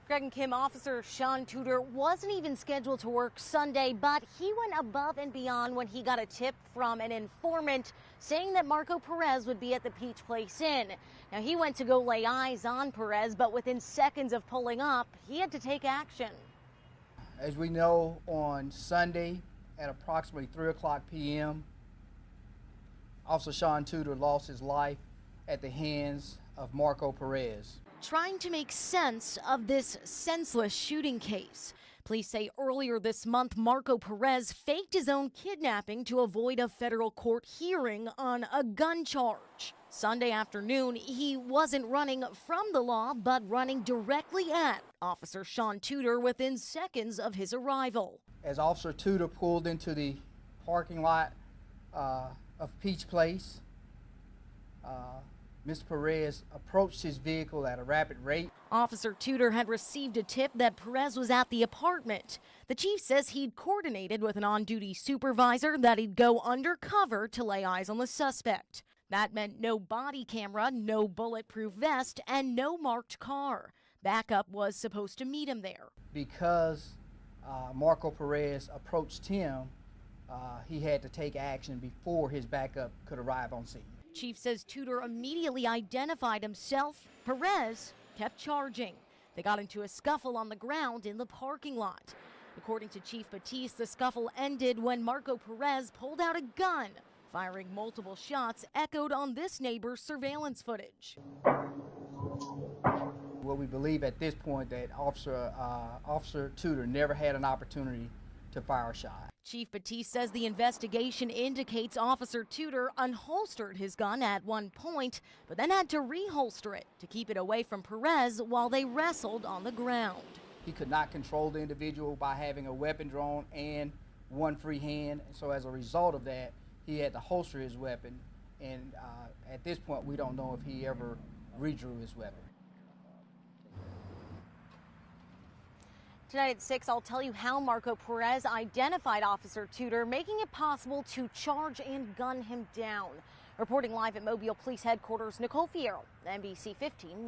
Greg and Kim, Officer Sean Tudor wasn't even scheduled to work Sunday, but he went above and beyond when he got a tip from an informant saying that Marco Perez would be at the Peach Place Inn. Now, he went to go lay eyes on Perez, but within seconds of pulling up, he had to take action. As we know, on Sunday at approximately 3:00 p.m., Officer Sean Tudor lost his life at the hands of Marco Perez. Trying to make sense of this senseless shooting case. Police say earlier this month, Marco Perez faked his own kidnapping to avoid a federal court hearing on a gun charge. Sunday afternoon, he wasn't running from the law, but running directly at Officer Sean Tudor within seconds of his arrival. As Officer Tudor pulled into the parking lot of Peach Place, Mr. Perez approached his vehicle at a rapid rate. Officer Tudor had received a tip that Perez was at the apartment. The chief says he'd coordinated with an on-duty supervisor that he'd go undercover to lay eyes on the suspect. That meant no body camera, no bulletproof vest, and no marked car. Backup was supposed to meet him there. Because Marco Perez approached him, he had to take action before his backup could arrive on scene. Chief says Tudor immediately identified himself. Perez kept charging. They got into a scuffle on the ground in the parking lot. According to Chief Batiste, the scuffle ended when Marco Perez pulled out a gun. Firing multiple shots echoed on this neighbor's surveillance footage. Well, we believe at this point that Officer Tudor never had an opportunity to fire a shot. Chief Batiste says the investigation indicates Officer Tudor unholstered his gun at one point, but then had to reholster it to keep it away from Perez while they wrestled on the ground. He could not control the individual by having a weapon drawn and one free hand, so as a result of that, he had to holster his weapon, and at this point, we don't know if he ever redrew his weapon. Tonight at 6, I'll tell you how Marco Perez identified Officer Tudor, making it possible to charge and gun him down. Reporting live at Mobile Police Headquarters, Nicole Fierro, NBC 15 News.